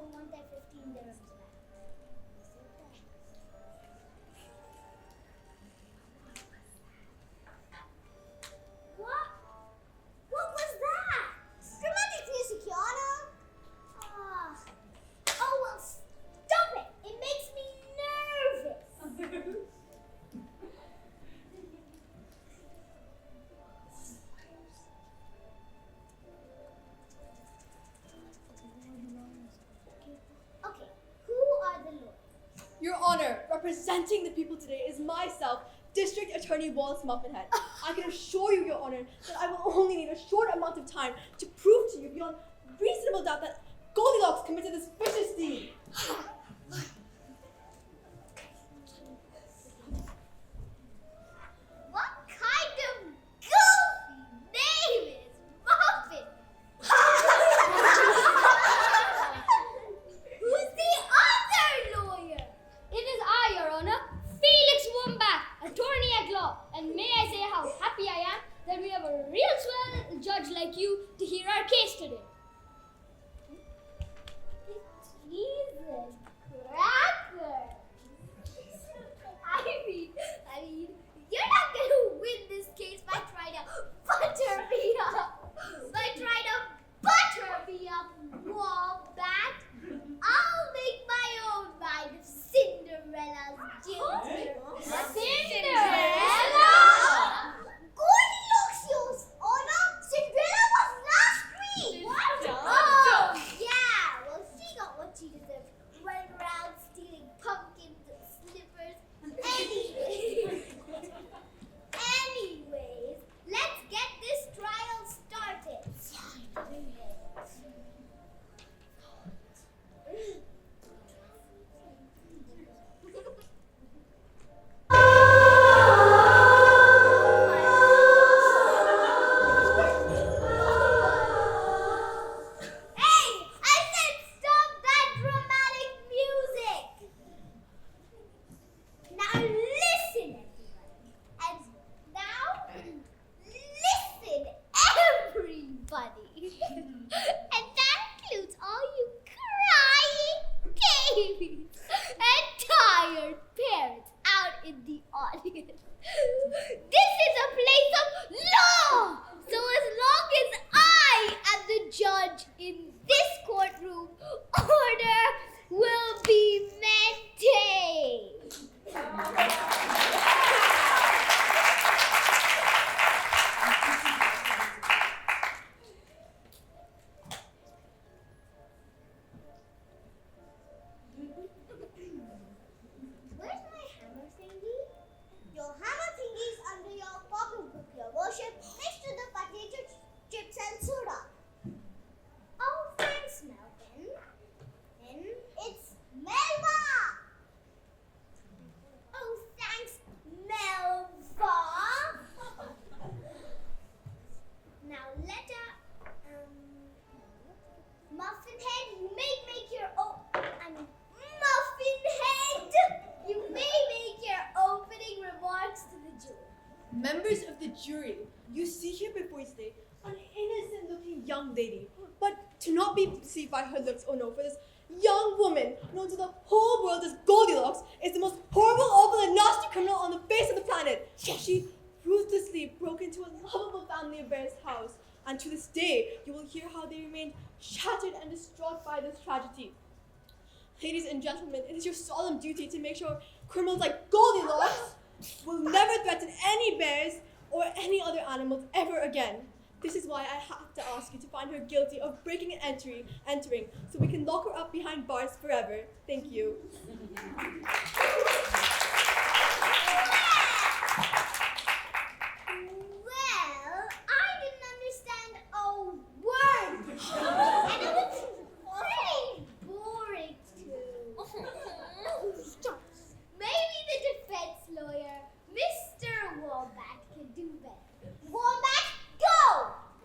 don't want their 15 dirhams back. What? What was that? Dramatic music, Your Honor. Oh, well, stop it. It makes me nervous. Okay, who are the lawyers? Your Honor, representing the people today is myself, District Attorney Wallace Muffinhead. I can assure you, Your Honor, that I will only need a short amount of time to prove to you beyond reasonable doubt that Goldilocks committed this vicious deed. What kind of goofy name is Muffin? Who's the other lawyer? It is I, Your Honor, Felix Wombat, attorney at law. And may I say how happy I am that we have a real swell judge like you to hear our case today. Jesus crackers! I mean, you're not gonna win this case by trying to butter me up. Wombat. I'll make my own mind of Cinderella's guilty. Cinderella? Goldilocks, Your Honor. Cinderella was last week. What? Oh, yeah. Well, she got what she deserved. Running around stealing pumpkins and slippers. Anyways, let's get this trial started. Hey, I said stop that dramatic music. Now listen, everybody. And now listen, everybody. And that includes all you crying babies and tired parents out in the audience. This is a place of law. So as long as I am the judge in this courtroom, order will be maintained. Where's my hammer thingy? Your hammer thingy is under your pocketbook, Your Worship, next to the potato chips and soda. Oh, thanks, Melvin. Then it's Melva. Oh, thanks, Melva. Now, Muffin Head, you may make your Muffin Head, you may make your opening remarks to the jury. Members of the jury, you see here before you today an innocent-looking young lady, but to not be deceived by her looks, oh no, for this young woman, known to the whole world as Goldilocks, is the most horrible, awful, and nasty criminal on the face of the planet. She ruthlessly broke into a lovable family of bears' house, and to this day, you will hear how they remained shattered and distraught by this tragedy. Ladies and gentlemen, it is your solemn duty to make sure criminals like Goldilocks will never threaten any bears or any other animals ever again. This is why I have to ask you to find her guilty of breaking and entering, so we can lock her up behind bars forever. Thank you. Well, I didn't understand a word. And it was pretty boring too. Maybe the defense lawyer, Mr. Wombat, can do better. Wombat, go!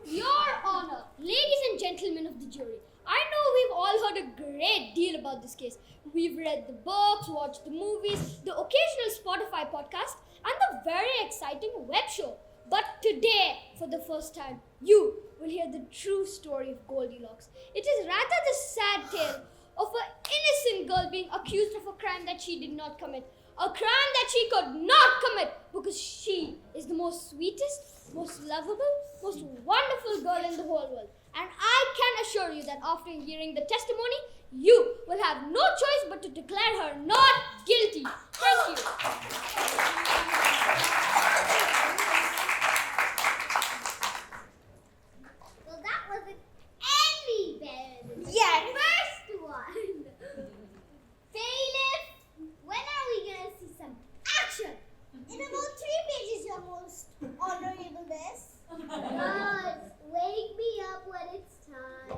Your Honor, ladies and gentlemen of the jury, I know we've all heard a great deal about this case. We've read the books, watched the movies, the occasional Spotify podcast, and the very exciting web show. But today, for the first time, you will hear the true story of Goldilocks. It is rather the sad tale of an innocent girl being accused of a crime that she did not commit. A crime that she could not commit because she is the most sweetest, most lovable, most wonderful girl in the whole world. And I can assure you that after hearing the testimony, you will have no choice but to declare her not guilty. Thank you. Well, that wasn't any better than the first one. Bailiff, when are we gonna see some action? In about 3 pages, your most honorable best. God, wake me up when it's time.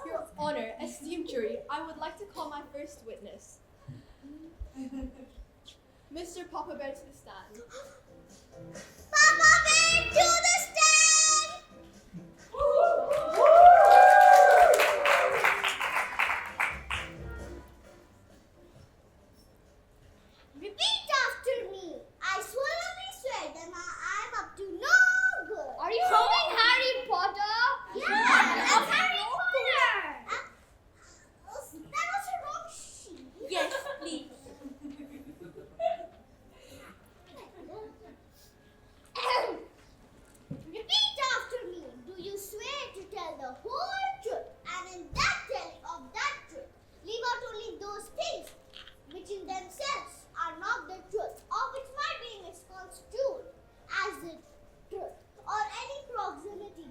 Your Honor, esteemed jury, I would like to call my first witness. Mr. Papa Bear to the stand. Papa Bear to the stand! Repeat after me. I solemnly swear that I'm up to no good. Are you reading Harry Potter? Yeah, that's Harry Potter. That was a wrong sheet. Yes, please. Repeat after me. Do you swear to tell the whole truth, and in that telling of that truth, leave out only those things which in themselves are not the truth, or which might be misconstrued as the truth, or any proximity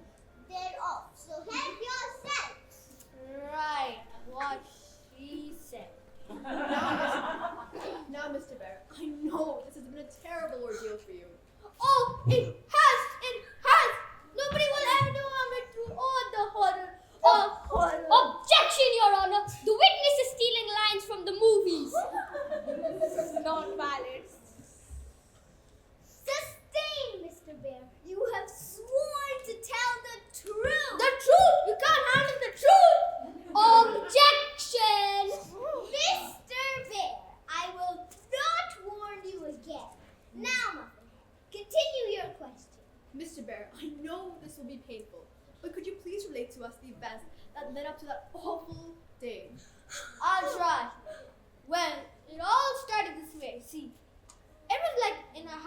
thereof? So help yourselves. Right, what she said. Now, Mr. Bear, I know this has been a terrible ordeal for you. Oh, it has. Nobody will ever know how much true. Oh, the horror. Oh, horror. Objection, Your Honor. The witness is stealing lines from the movies. Not valid. Sustain, Mr. Bear. You have sworn to tell the truth. The truth. You can't handle the truth. Objection. Mr. Bear, I will not warn you again. Now, Muffin, continue your question. Mr. Bear, I know this will be painful, but could you please relate to us the events that led up to that awful day? I'll try. Well, it all started this way. See, it was like in our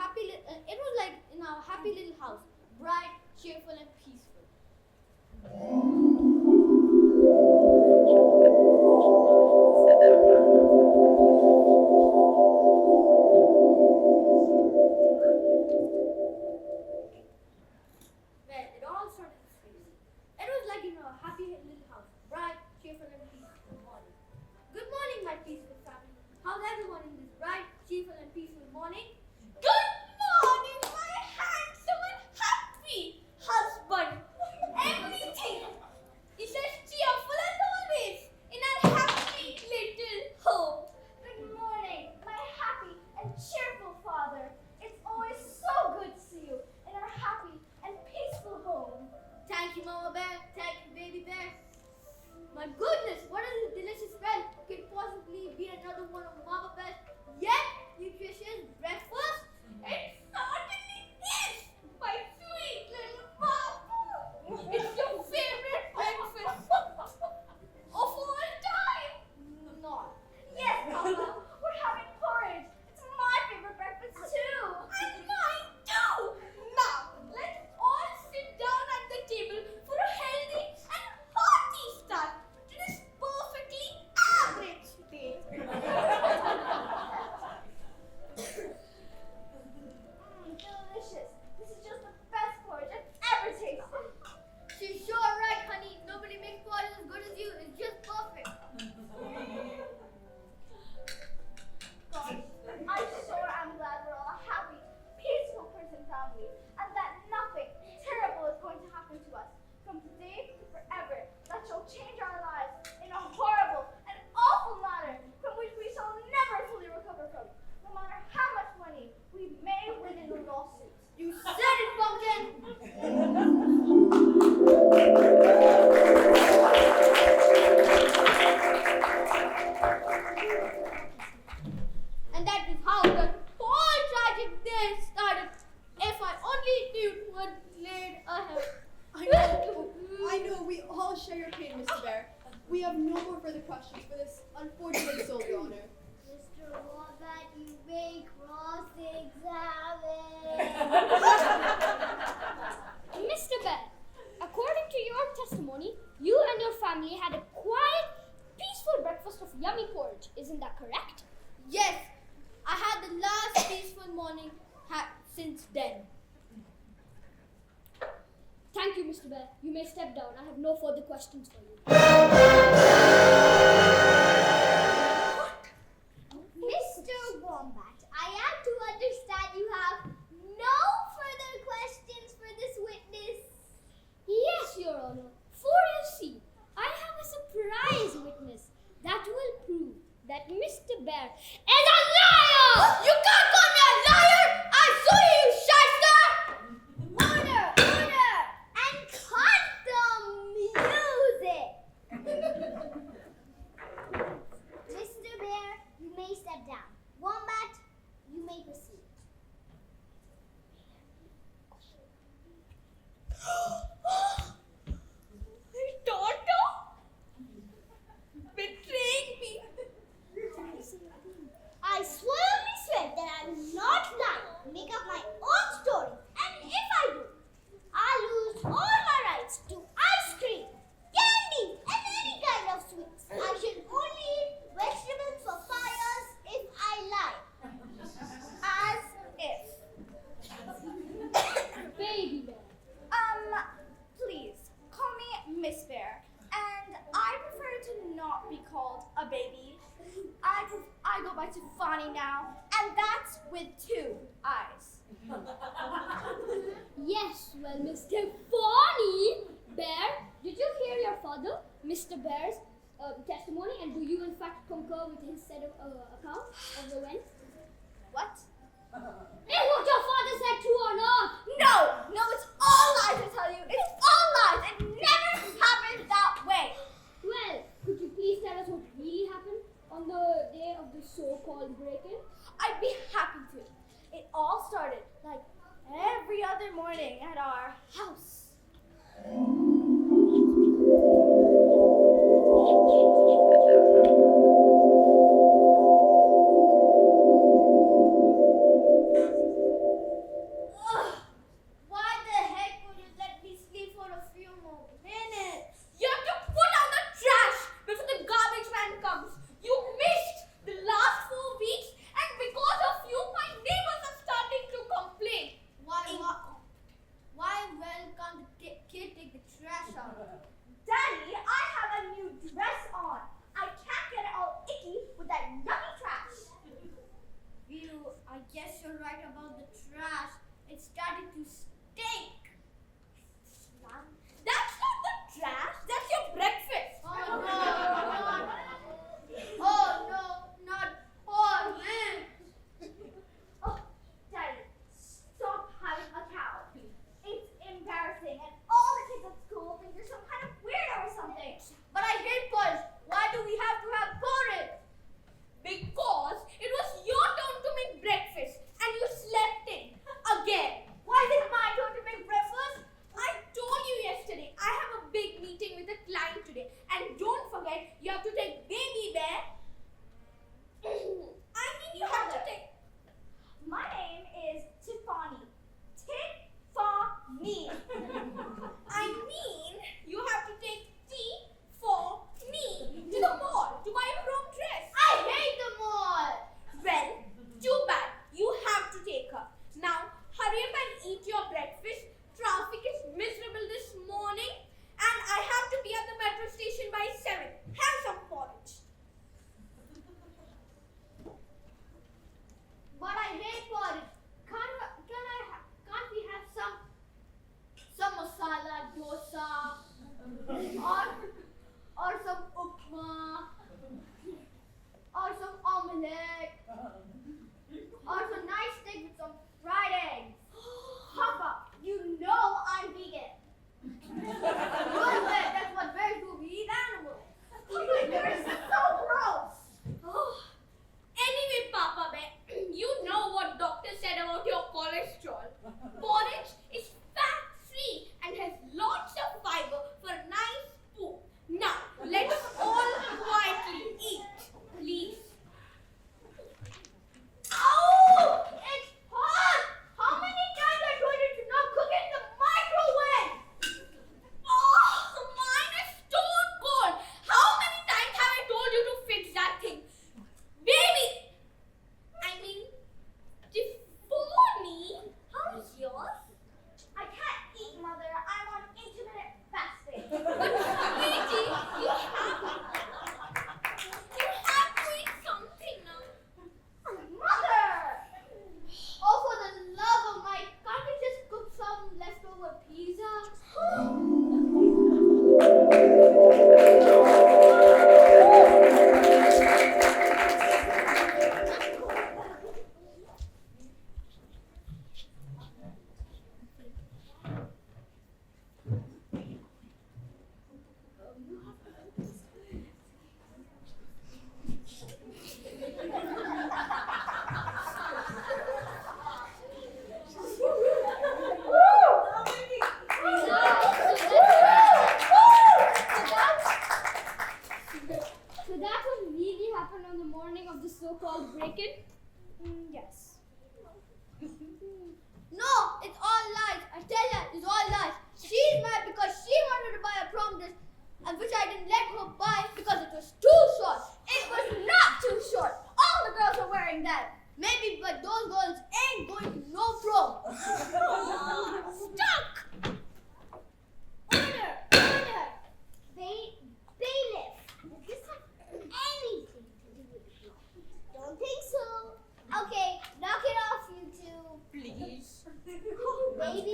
happy little house, bright, cheerful, and peaceful. Well, it all started this way. It was like in a happy little house, bright, cheerful, and peaceful morning. Good morning, my peaceful family. How's everyone in this bright, cheerful, and peaceful morning? Good morning, my handsome and happy husband. Everything all share your pain, Mr. Bear. We have no more further questions for this unfortunate soul, Your Honor. Mr. Wombat, you may cross-examine. Mr. Bear, according to your testimony, you and your family had a quiet, peaceful breakfast of yummy porridge. Isn't that correct? Yes, I had the last peaceful morning since then. Thank you, Mr. Bear. You may step down. I have no further questions for you. Mr. Wombat, I am to understand you have no further questions for this witness. Yes, Your Honor. For you see, I have a surprise witness that will prove that Mr. Bear is a liar! You can't call me a liar! I saw you, shyster! Order! Order! And cut the music! Mr. Bear, you may step down. Wombat, you may proceed. My daughter? Betraying me. I solemnly swear that I will not lie, make up my own stories, and if I do, I lose all my rights to ice cream, candy, and any kind of sweets. I should only eat vegetables for 5 years if I lie. As if. Baby Bear. Please, call me Miss Bear. And I prefer to not be called a baby. I go by Tiffany now, and that's with 2 eyes. Yes, well, Mr. Bonnie Bear, did you hear your father, Mr. Bear's testimony, and do you in fact concur with his set of account of the event? What? Is what your father said true or not? No, it's all lies, I tell you. It's all lies. It never happened that way. Well, could you please tell us what really happened on the day of the so-called break-in? I'd be happy to. It all started like every other morning at our house. Ugh, why the heck would you let me sleep for a few more minutes? You have to put out the trash before the garbage man comes. You missed the last 4 weeks, and because of you, my neighbors are starting to complain. Why can't the kid take the trash out? Daddy, I have a new dress on. I can't get it all icky with that yucky trash. I guess you're right about the trash. It started to stink. That's not the trash. That's your breakfast. Oh no, not porridge. Oh, Daddy, stop having a cow. It's embarrassing, and all the kids at school think you're some kind of weirdo or something. But I hate porridge. Why do we have to have porridge? Because it was your turn to make breakfast, and you slept in again. Why is it my turn to make breakfast? I told you yesterday I have a big meeting with a client today, and don't forget you have to take Baby Bear. I mean you have to take. My name is Tiffany. Tiffany. I mean you have to take T for me to the mall to buy a prom dress. I hate the mall. Well, too bad. You have to take her. Now, hurry up and eat your breakfast. Traffic is miserable this morning, and I have to be at the metro station by 7. Have some porridge. But I hate porridge. Can't we have some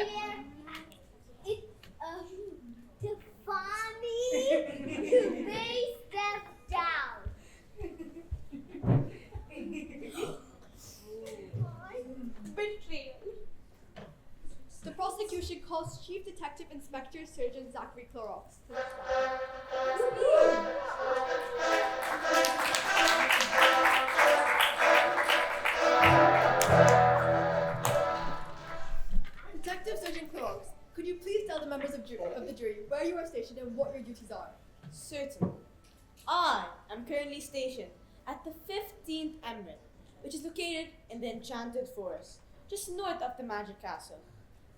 dear. It's Tiffany. They step down. Betrayal. The prosecution calls Chief Detective Inspector Surgeon Zachary Clorox to the stand. Detective Surgeon Clorox, could you please tell the members of the jury where you are stationed and what your duties are? Certainly. I am currently stationed at the 15th Emerald, which is located in the Enchanted Forest, just north of the Magic Castle.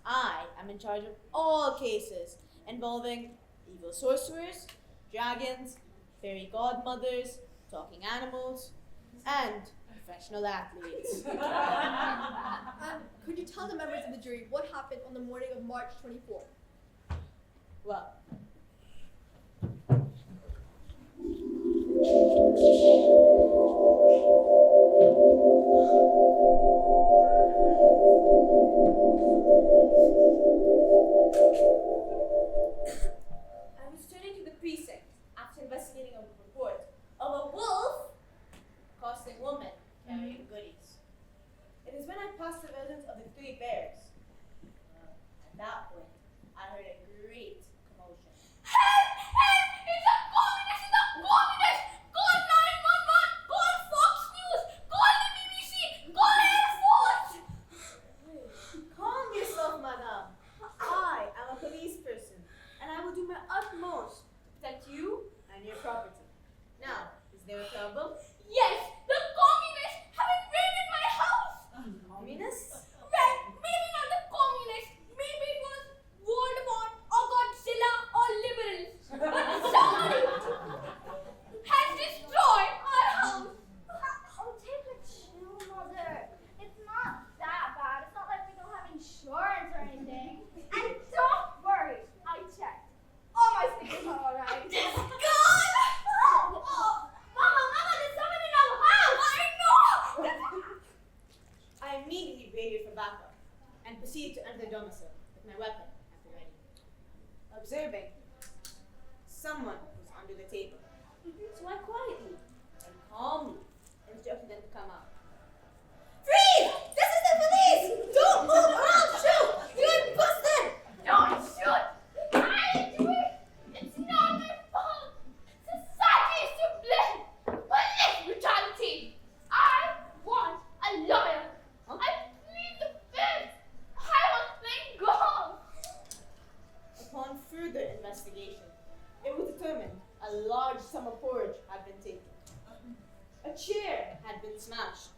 I am in charge of all cases involving evil sorcerers, dragons, fairy godmothers, talking animals, and professional athletes. And could you tell the members of the jury what happened on the morning of March 24th? Well, I was returning to the precinct after investigating a report of a wolf accosting woman carrying goodies. It is when I passed the residence of the Three Bears. At that point, I heard a great commotion. Help! Help! It's a communist! It's a communist! Call 911! Call Fox News! Call the BBC! Call Air Force! Calm yourself, madame. I am a police person, and I will do my utmost to protect you and your property. Now, is there a problem? Yes! The communists have invaded my house! Communists? Well, maybe not the communists. Maybe it was Voldemort or Godzilla or liberals. But somebody has destroyed our house. Oh, take a chill, Mother. It's not that bad. It's not like we don't have insurance or anything. And don't worry, I checked. All my stickers are alright. It's gone! Mama, there's someone in our house! I know! I immediately waited for backup and proceeded to enter the domicile with my weapon at the ready. Observing, someone was under the table. So I quietly and calmly instructed them to come out. Freeze! This is the police! Don't move or I'll shoot! You're busted! Don't shoot! I do it! It's not my fault! Society is to blame! Police brutality! I want a lawyer! I plead the fifth! I was playing golf! Upon further investigation, it was determined a large sum of porridge had been taken. A chair had been smashed.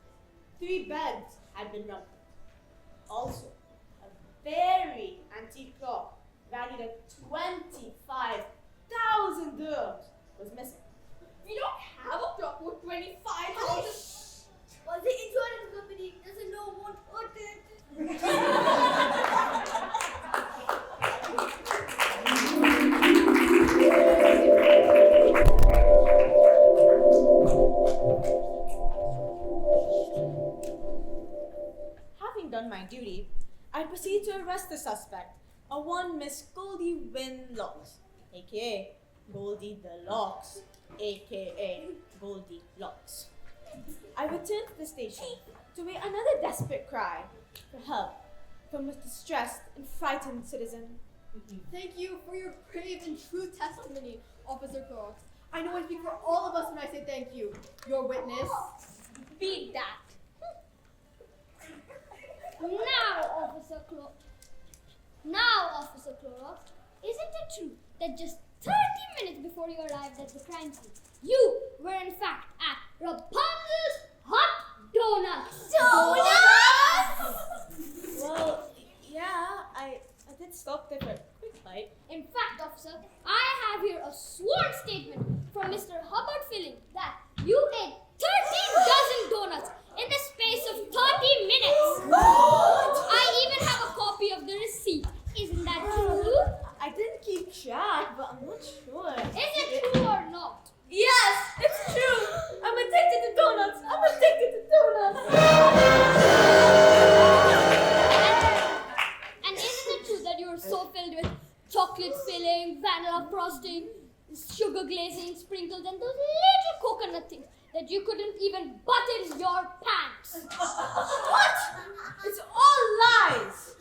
3 beds had been rumpled. Also, a very antique clock valued at 25,000 dirhams was missing. We don't have a clock worth 25,000! Was the insurance company doesn't know what hurt it? Having done my duty, I proceeded to arrest the suspect, a one Miss Goldie Locks, aka Goldie the Locks, aka Goldilocks. I returned to the station to hear another desperate cry for help from a distressed and frightened citizen. Thank you for your brave and true testimony, Officer Clorox. I know I speak for all of us when I say thank you. Your witness. Beat that. Now, Officer Clorox, isn't it true that just 30 minutes before you arrived at the crime scene, you were in fact at Rapunzel's Hot Donuts? Well, yeah, I did stop there for a quick bite. In fact, officer, I have here a sworn statement from Mr. Hubbard Filling that you ate 13 dozen donuts in the space of 30 minutes. I even have a copy of the receipt. Isn't that true? I didn't keep track, but I'm not sure. Is it true or not? Yes, it's true. I'm addicted to donuts. I'm addicted to donuts. And isn't it were so filled with chocolate filling, vanilla frosting, sugar glazing, sprinkles, and those little coconut things that you couldn't even button your pants. What? It's all lies!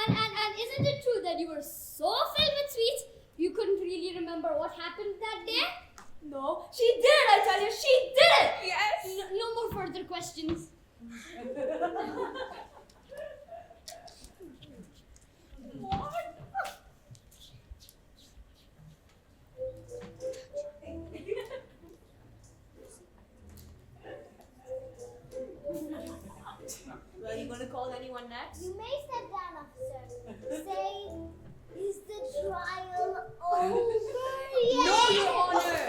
And isn't it true that you were so filled with sweets you couldn't really remember what happened that day? No, she did it, I tell you, she did it! Yes. No more further questions. Well, you gonna call anyone next? You may step down, officer. Say, is the trial over yet? No, Your Honor!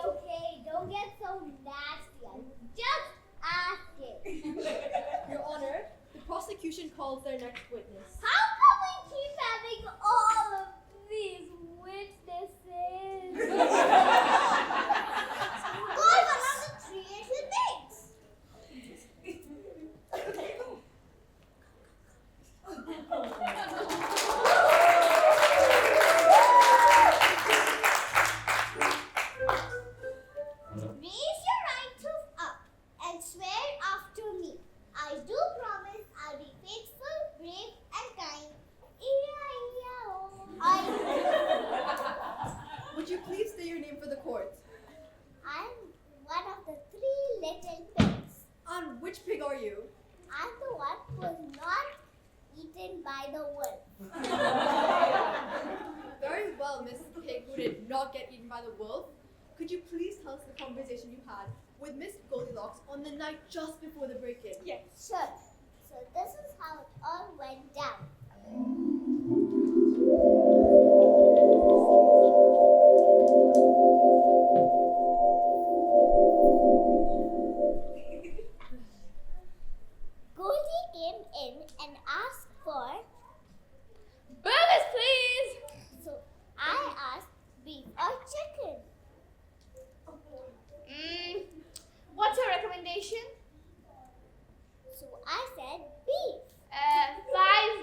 Okay, don't get so nasty. I'm just asking. Your Honor, the prosecution calls their next witness. How come we keep having all of these witnesses? Go another 3 minutes. Raise your right hoof up and swear after me. I do promise I'll be faithful, brave, and kind. Would you please say your name for the court? I'm one of the 3 little pigs. And which pig are you? I'm the one who was not eaten by the wolf. Very well, Miss Pig, who did not get eaten by the wolf. Could you please tell us the conversation you had with Miss Goldilocks on the night just before the break-in? Yes. Sure. So this is how it all went down. Goldie came in and asked for, Burgers, please! so I asked beef or chicken. What's your recommendation? So I said beef.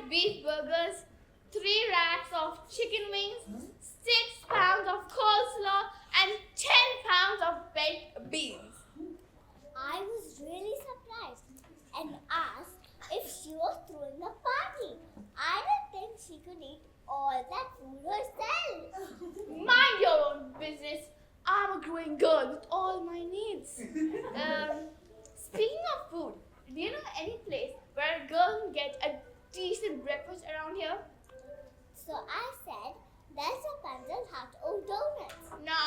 5 beef burgers, 3 racks of chicken wings, 6 pounds of coleslaw, and 10 pounds of baked beans. I was really surprised and asked if she was throwing a party. I didn't think she could eat all that food herself. Mind your own business. I'm a growing girl with all my needs. Speaking of food, do you know any place where a girl can get a decent breakfast around here? So I said, there's a Panzel Hut of donuts. No,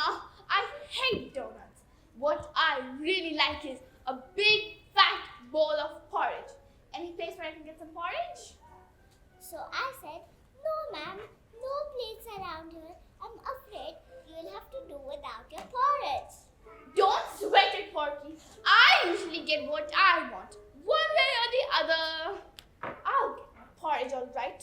I hate donuts. What I really like is a big fat bowl of porridge. Any place where I can get some porridge? So I said, no ma'am, no plates around here. I'm afraid you'll have to do without your porridge. Don't sweat it, Porky. I usually get what I want, one way or the other. I'll get my porridge, all right.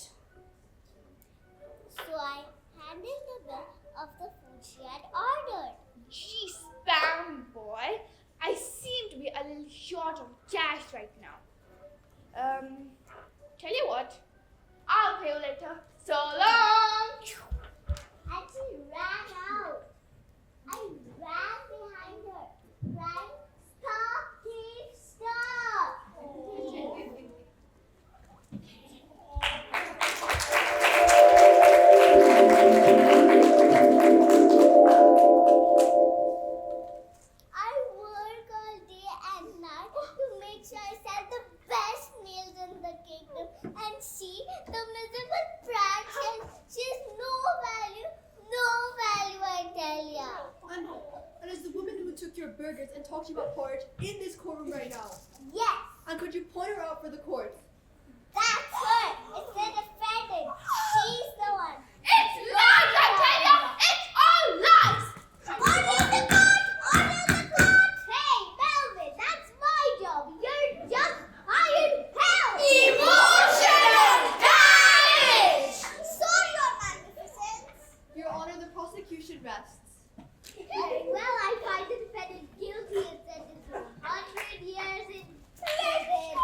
So I handed the bill of the food she had ordered. Gee, Spam boy, I seem to be a little short on cash right now. Tell you what, I'll pay you later. So long. And she ran out. I ran behind her, crying, stop, thief, stop. I work all day and night to make sure I sell the best meals in the kingdom. And she, the miserable brat, she has no value, I tell ya. And is the woman who took your burgers and talked to you about porridge in this courtroom right now? Yes, And could you point her out for the court? that's her. It's the defendant. She's the one. It's lies, I tell you. It's all lies. Order the court! Order the court! Hey, Melvin, that's my job. You're just hired help. Emotional damage. Sorry, Your Magnificence. Your Honor, the prosecution rests. Very well, I find the defendant guilty and sentenced to 100 years in prison.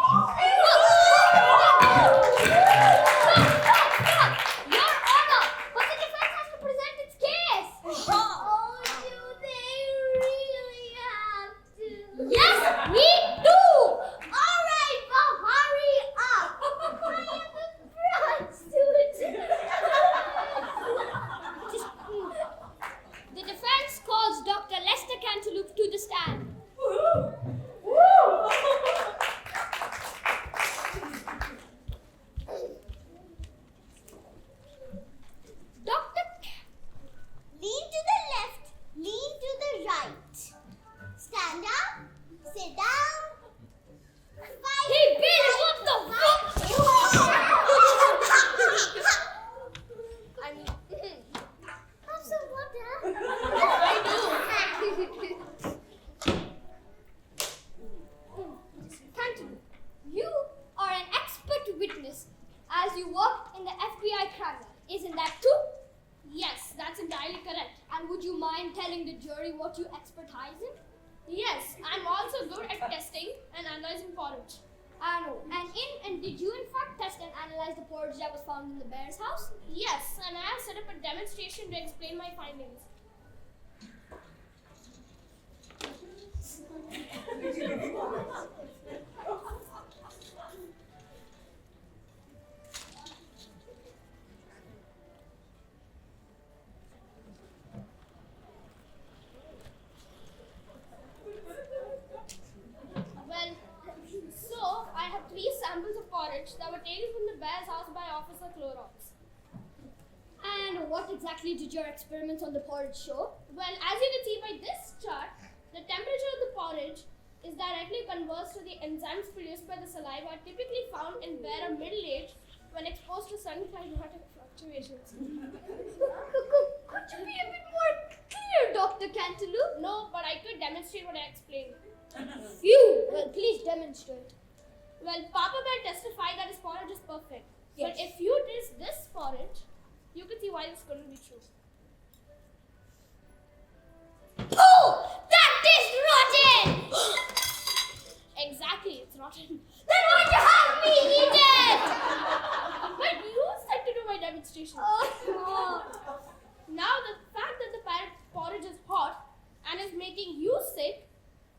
worked in the FBI crime lab. Isn't that true? Yes, that's entirely correct. And would you mind telling the jury what you expertise in? Yes, I'm also good at testing and analyzing porridge. I know. And did you in fact test and analyze the porridge that was found in the bear's house? Yes, and I have set up a demonstration to explain my findings. Well, so I have 3 samples of porridge that were taken from the bear's house by Officer Clorox. And what exactly did your experiments on the porridge show? Well, as you can see by this chart, the temperature of the porridge is directly converse to the enzymes produced by the saliva typically found in bear of middle age when exposed to sudden climatic fluctuations. Could you be a bit more clear, Dr. Cantaloupe? No, but I could demonstrate what I explained. Phew! Well, please demonstrate. Well, Papa Bear testified that his porridge is perfect. Yes. But if you taste this porridge, you can see why this couldn't be true. Oh! That tastes rotten! Exactly, it's rotten. Then why'd you have me eat it? But you said to do my demonstration. Oh. Now, the fact that the porridge is hot and is making you sick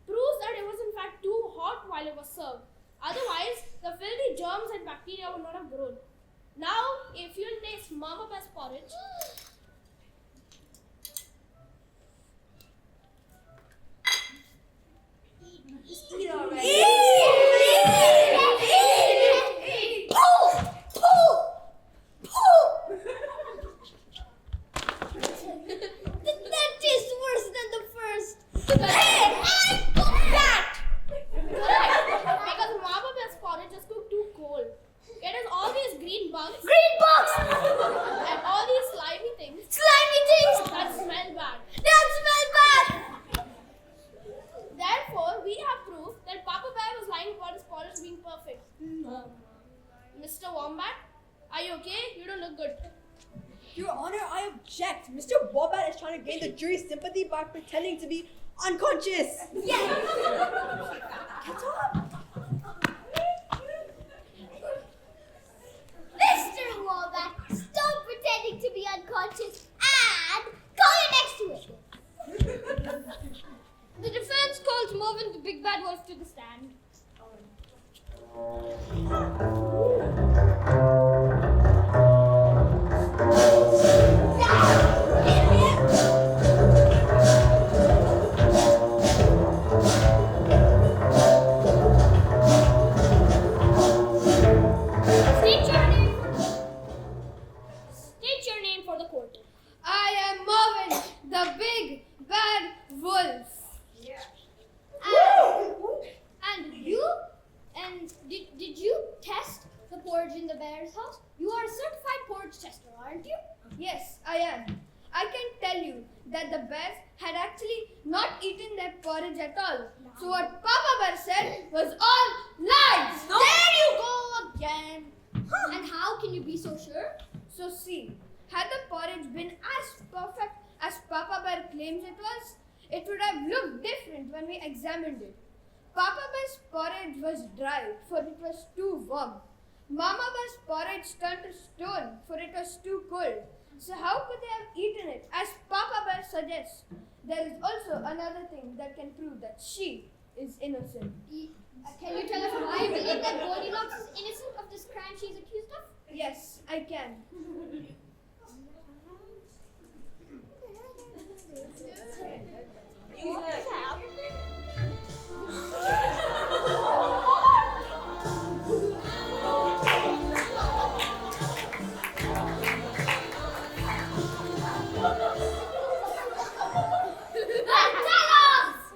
proves that it was in fact too hot while it was served. Otherwise, the filthy germs and bacteria would not have grown. Now, if you'll taste Mama Bear's porridge, Eat already. That tastes worse than the first. correct, because Mama Bear's porridge is cooked too cold. It has all these green bugs Green box! and all these slimy things Slimy things! that smell bad. That smell bad! Therefore, we have proof that Papa Bear was lying about his porridge being perfect. Mr. Wombat, are you okay? You don't look good. Your Honor, I object. Mr. Wombat is trying to gain the jury's sympathy by pretending to be unconscious. Yes! Get up. Mr. Wombat, stop pretending to be unconscious and call it next to it. The defense calls Mervyn the big bad wolf to the stand. State your name for the court. I am Mervyn, the big bad wolf. And did you test the porridge in the bear's house? You are a certified porridge tester, aren't you? Yes, I am. I can tell you that the bears had actually not eaten their porridge at all. So what Papa Bear said was all lies. There you go again. And how can you be so sure? So see, had the porridge been as perfect as Papa Bear claims it was, it would have looked different when we examined it. Papa Bear's porridge was dry, for it was too warm. Mama Bear's porridge turned to stone, for it was too cold. So how could they have eaten it, as Papa Bear suggests? There is also another thing that can prove that she is innocent. Can you tell us why you believe that Goldilocks is innocent of this crime she's accused of? Yes, I can.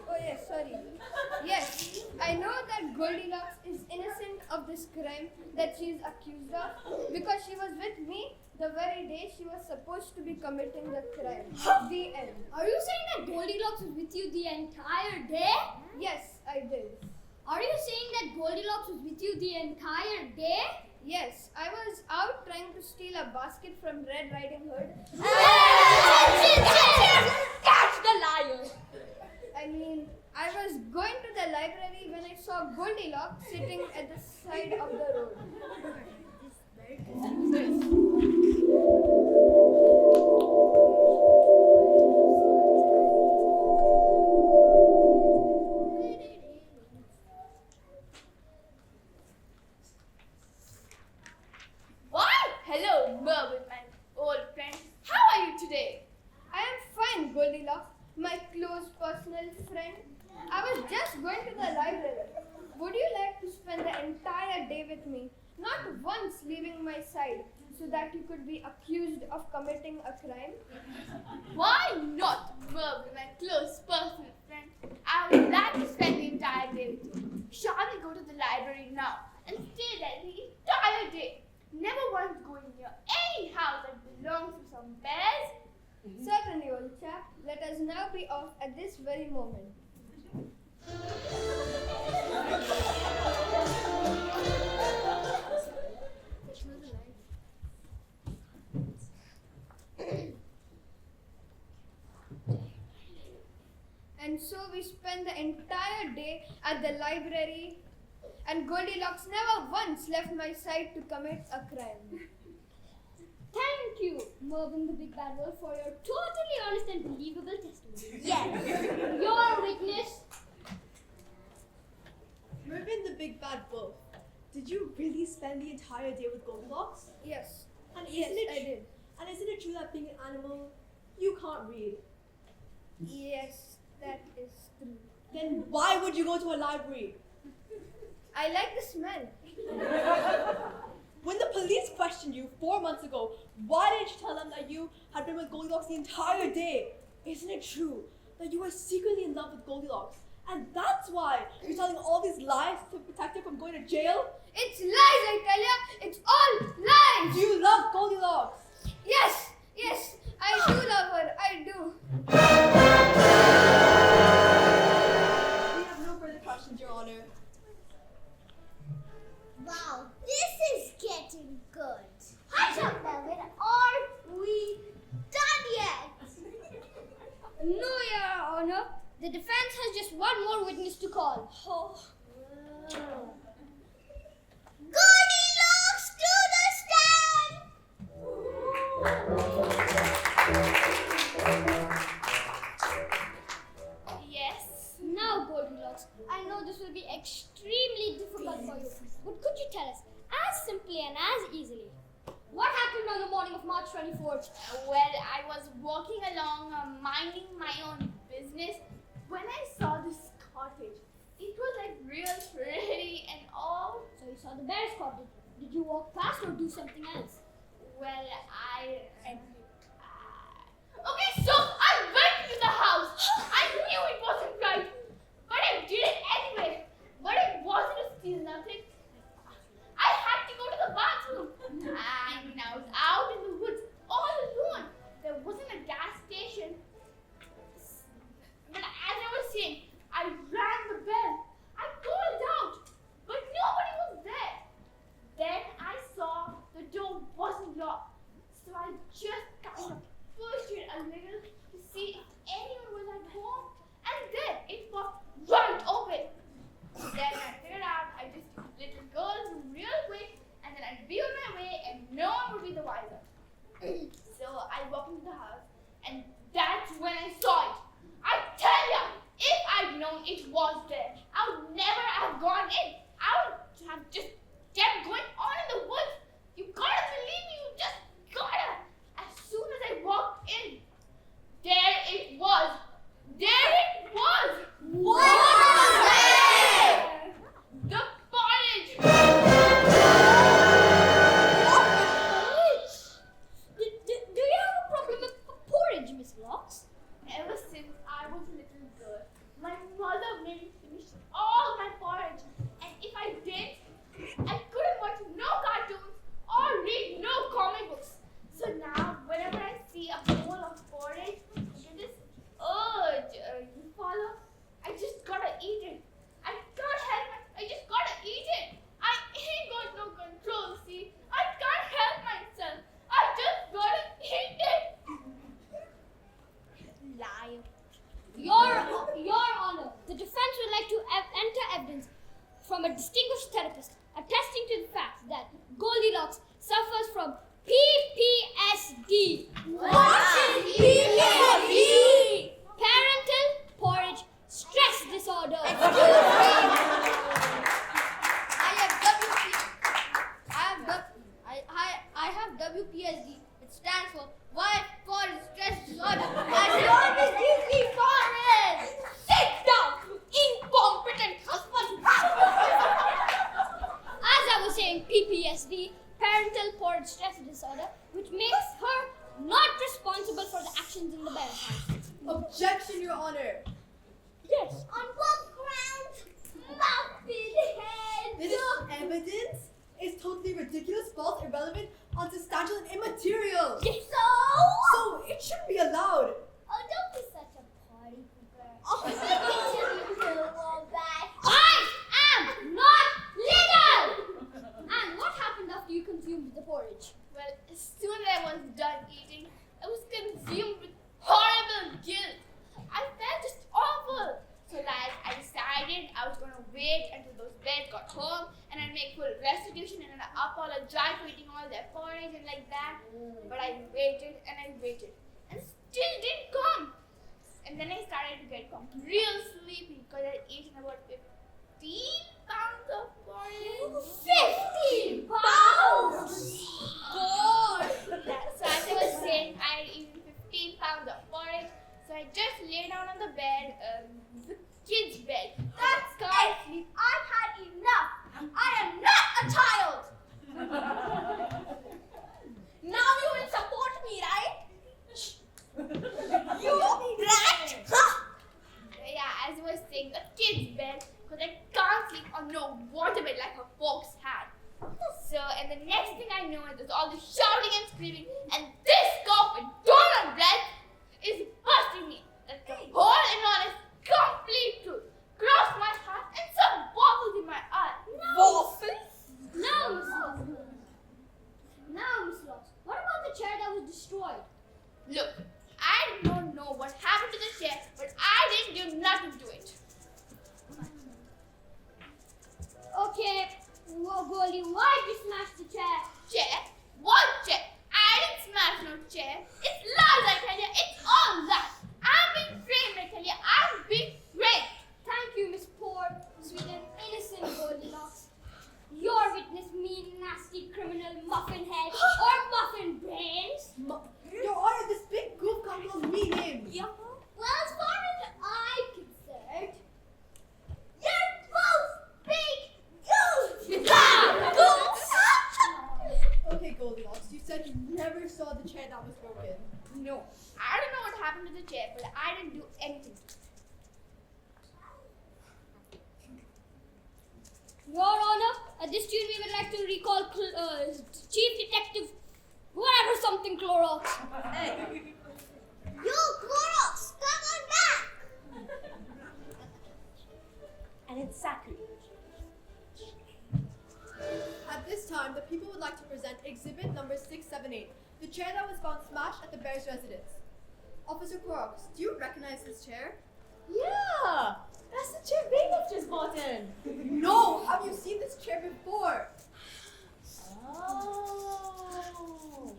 Oh yes, sorry. Yes, I know that Goldilocks is innocent of this crime that she is accused of because she was with me the very day she was supposed to be committing the crime. The end. Are you saying that Goldilocks was with you the entire day? Yes, I did. Are you saying that Goldilocks was with you the entire day? Yes, I was out trying to steal a basket from Red Riding Hood. Catch the liar! I mean, I was going to the library when I saw Goldilocks sitting at the side of the road. Why? Hello, Mervyn, my old friend. How are you today? I am fine, Goldilocks, my close personal friend. I was just going to the library. Would you like to spend the entire day with me, not once leaving my side, so that you could be accused of committing a crime? Why not, Mervyn, my close personal friend? I would like to spend the entire day with you. Shall we go to the library now and stay there the entire day? Never once going near any house that belongs to some bears. Certainly, old chap. Let us now be off at this very moment. And so we spent the entire day at the library, and Goldilocks never once left my side to commit a crime. Thank you, Mervyn the Big Bad Wolf, for your totally honest and believable testimony. Yes. Your witness. Mervyn the Big Bad Wolf, did you really spend the entire day with Goldilocks? Yes. And Yes, isn't it I did. And isn't it true that being an animal, you can't read? Yes, that is true. Then why would you go to a library? I like the smell. When the police questioned you 4 months ago, why didn't you tell them that you had been with Goldilocks the entire day? Isn't it true that you were secretly in love with Goldilocks? And that's why you're telling all these lies to protect her from going to jail? It's lies, I tell ya! It's all lies! Do you love Goldilocks? Yes, yes, I do love her, I do. We have no further questions, Your Honor. Wow, this is getting good. Hush up, Melvin. Are we done yet? No, Your Honor. The defense has just one more witness to call. Oh. Goldilocks to the stand! Yes. Now, Goldilocks, I know this will be extremely difficult for you, but could you tell us, as simply and as easily, what happened on the morning of March 24th? Well, I was walking along, minding my own business, when I saw this cottage. It was like real pretty and all. So you saw the bear's cottage. Did you walk past or do something else? Well, okay, so I went to the house. I knew it wasn't right, but I did it anyway. But it wasn't to steal nothing. I had to go to the bathroom. I mean, I was out in the woods all alone. There wasn't a gas station. But as I was saying, I rang the bell. I called out, but nobody was there. Then I saw the door wasn't locked. So I just kind of pushed it a little to see if anyone was at home. And then it popped right open. Then I figured out I just took the little girl's room real quick, and then I'd be on my way and no one would be the wiser. So I walked into the house, and that's when I saw it. I tell ya, if I'd known it was there, I would never have gone in. I would have just kept going on in the woods. You gotta believe me, you just gotta. As soon as I walked in, there it was. There it was. What was there? The porridge. Do you have a problem with porridge, Miss Locks? Ever since I was a little girl, my mother made me finish all my porridge. And if I didn't, I couldn't watch no cartoons or read no comic I have WPSD, which stands for Wife Foreign Stress Disorder. Always gives me foreign. Sit down, incompetent husband. As I was saying, PPSD, Parental Porridge Stress Disorder, which makes her not responsible for the actions in the Bear's house. Objection, Your Honor. Yes. On what grounds? Muffin head. This evidence is totally ridiculous, false, irrelevant, unsubstantial, and immaterial. Yes. So it shouldn't be allowed. Oh, don't be such a party pooper. Let me tell you know all that. I am not legal! And what happened after you consumed the porridge? Well, as soon as I was done eating, I was consumed with horrible guilt. I felt just awful. So I decided I was going to wait until those bears got home and I'd make full restitution and I'd apologize for eating all their porridge and like that. But I waited and still didn't come. And then I started to get real sleepy because I'd eaten about 15 pounds of porridge. 15 pounds! God! Yeah, so as I was saying, I had eaten 15 pounds of porridge. So I just lay down on the bed, the kid's bed. That's Scarcely. I've had enough. I am not a child. Now you will support me, right? You rat. Yeah, as I was saying, the kid's bed, because I can't sleep on no waterbed like her folks had. So, and the next thing I know is there's all this shouting and screaming, and this cop with donut bread is busting me. That the whole and all is complete truth. Crossed my heart and some waffles in my eye. Waffles? Now, Miss Locks, what about the chair that was destroyed? Look, I don't know what happened to the chair, but I didn't do nothing to it. Okay, well, Goldie, why did you smash the chair? Chair? What chair? I didn't smash no chair. It's lies, I tell you. It's all lies. I'm being framed, I tell you. I'm being framed. Thank you, Miss Poor, sweet and innocent Goldilocks. Your witness, mean, nasty criminal muffin head or muffin brains. Your Honor, this big goof can't call me names. Yeah. Well, as far as I'm concerned, You're both big goofs. Okay, Goldilocks, you said you never saw the chair that was broken. No, I don't know what happened to the chair, but I didn't do anything. Your Honor, at this tune we would like to recall Chief Detective whatever something Clorox. You Clorox, come on back. And it's sacrilege. At this time, the people would like to present exhibit number 678, the chair that was found smashed at the Bear's residence. Officer Clorox, do you recognize this chair? Yeah, that's the chair Bailiff just bought in. No! Have you seen this chair before? Oh,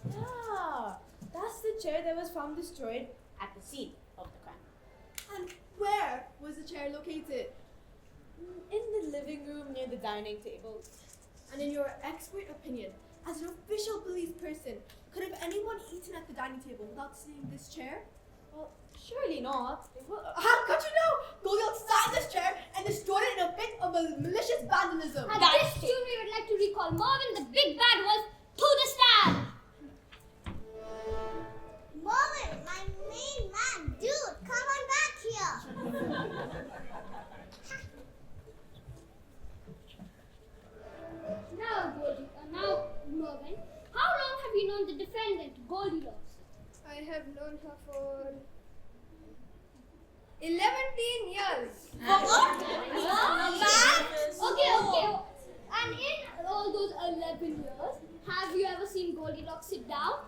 yeah, that's the chair that was found destroyed at the scene of the crime. And where was the chair located? In the living room near the dining table. And in your expert opinion, as an official police person, could have anyone eaten at the dining table without seeing this chair? Well, surely not. How could you know? Goldilocks sat in this chair and destroyed it in a fit of malicious vandalism. At this tune we would like to recall Marvin the Big Bad Wolf to the stand. Marvin, my main man, dude, come on back here. Now, Marvin, how long have you known the defendant, Goldilocks? I have known her for 11 years. Okay. And in all those 11 years, have you ever seen Goldilocks sit down?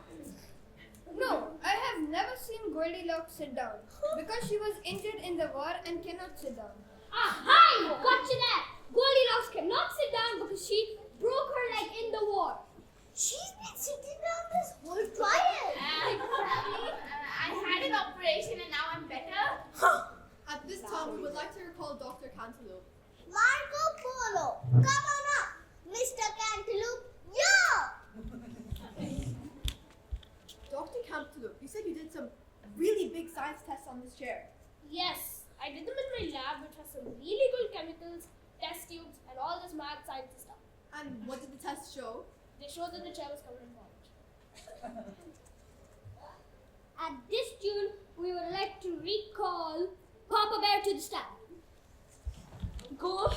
No, I have never seen Goldilocks sit down because she was injured in the war and cannot sit down. Aha! Gotcha there! Goldilocks cannot sit down because she broke her leg in the war. She's been sitting down this whole trial. I had an operation and now I'm better. At this time, we would like to recall Dr. Cantaloupe. Marco Polo, come on up. Mr. Cantaloupe, yeah. Cantaloupe, you said you did some really big science tests on this chair. Yes, I did them in my lab, which has some really cool chemicals, test tubes, and all this mad science stuff. And what did the tests show? They showed that the chair was covered in varnish. At this tune, we would like to recall Papa Bear to the stand. Go.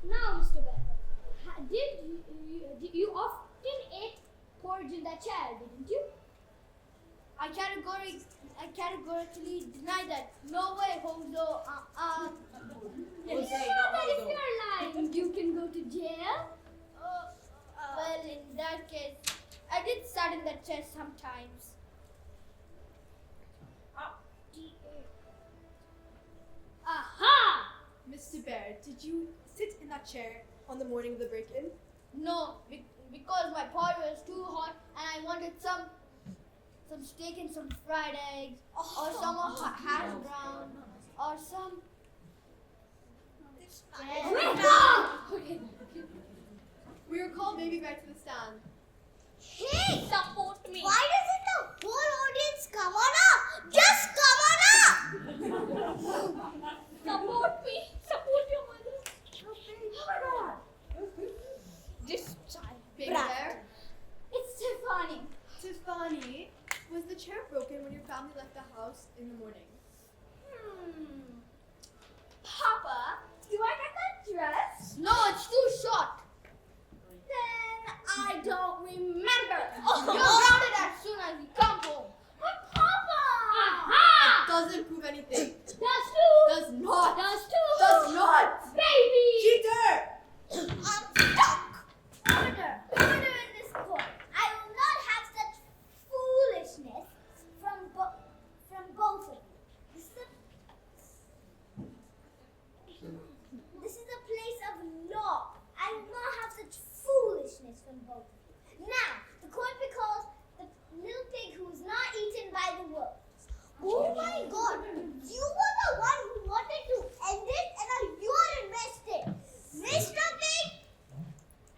Now, Mr. Bear, did you often ate porridge in that chair, didn't you? I categorically deny that. No way, Hozo. You know that if you're lying, you can go to jail? Well, in that case, I did sat in that chair sometimes. Aha! Mr. Bear, did you sit in that chair on the morning of the break-in? No, because my pot was too hot and I wanted some steak and some fried eggs, or some hash brown, or some. Okay. We recall Baby Bear to the stand. Hey! Support me. Why doesn't the whole audience come on up? Just come on up! Support me. Support your mother. This child. Baby Bear? It's Tiffany. Tiffany, was the chair broken when your family left the house in the morning? Papa, do I get that dress? No, it's too short. Then I don't remember. You'll round it as soon as you come home. But Papa! Aha! Doesn't prove anything. Does too. Does not. Does too. Does not. Baby. Cheater! I'm stuck! Order in this court. I will not have such foolishness from both of you. This is a place of law. I will not have such foolishness from both of you. Now, the court recalls the little pig who was not eaten by the wolves. Oh my God! You were the one who wanted to end it, and now you're invested. Mr. Pig,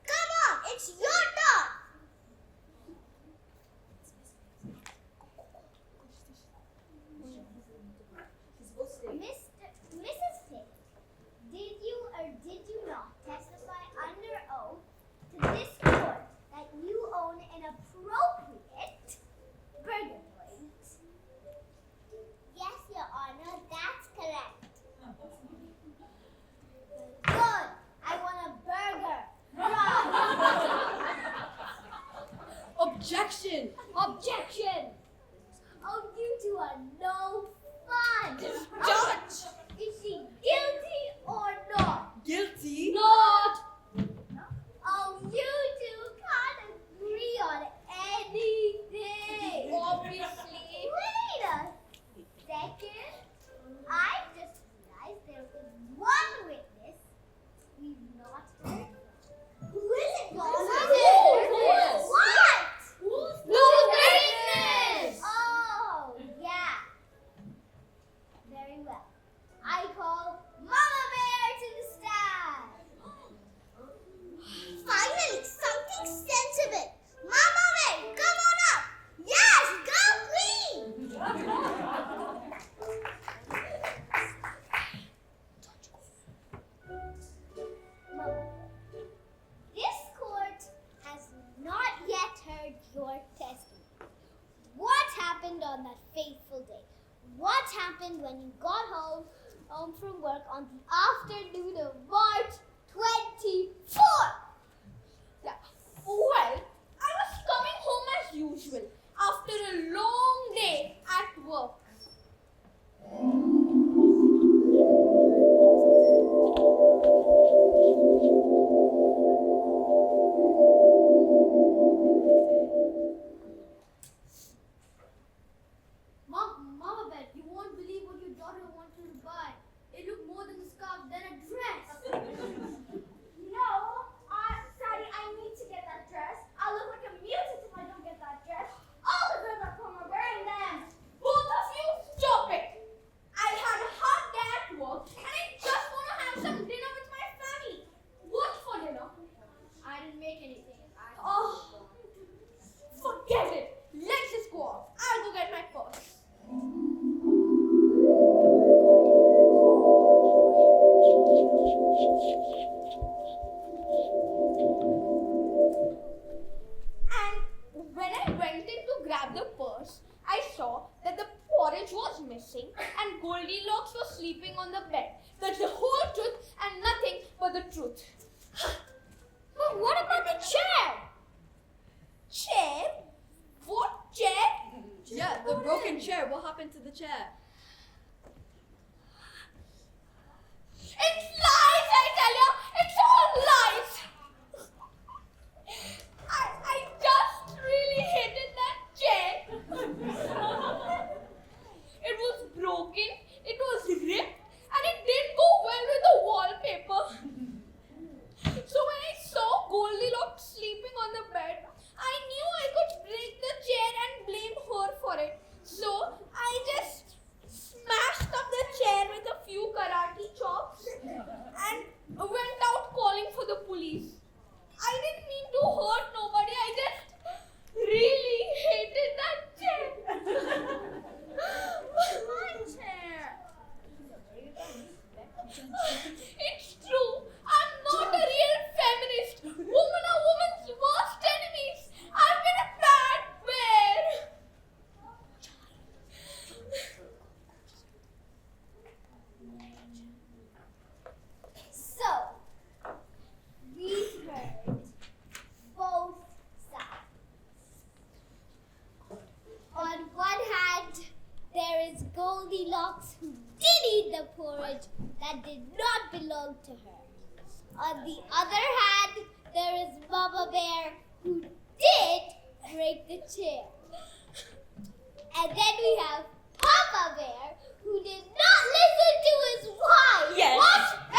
come on, it's your turn. Mrs. Pig, did you or did you not testify under oath to this court that you own an appropriate burger joint? Yes, Your Honor, that's correct. Good. I want a burger. Right. Objection! Objection. Oh, you two are no fun. Judge! Is she guilty or not? Guilty? Not. Oh, you two can't agree on anything. Obviously. Wait a second. I just realized there is one witness we've not heard from. Who is it, Your Honor? What? No witness. Oh, yeah. Very well. I call Mama Bear to the stand. Finally, something sensible. Mama Bear, come on up. Yes, go Queen. Mama, this court has not yet heard your testimony. What happened on that fateful day? What happened when you got home from work on the afternoon of March 24th? Well, I was coming home as usual after a long day at work. Mama Bear, you won't believe what your daughter wanted to buy. It looked more than a scarf than a dress. happened to the chair? It's lies, I tell you! It's all lies! I just really hated that chair. It was broken, it was ripped, and it didn't go well with the wallpaper. So when I saw Goldilocks sleeping on the bed, I knew I could break the chair and blame her for it. So I just smashed up the chair with a few karate chops and went out calling for the police. I didn't mean to hurt nobody, I just really hated that chair. My chair. It's true. I'm not a real feminist. Women are women's worst enemies. I've been a bad bear. So, we've heard both sides. On one hand, there is Goldilocks who did eat the porridge that did not belong to her. On the other hand, there is Mama Bear who did break the chair. And then we have Papa Bear who did not listen to his wife. Yes. What?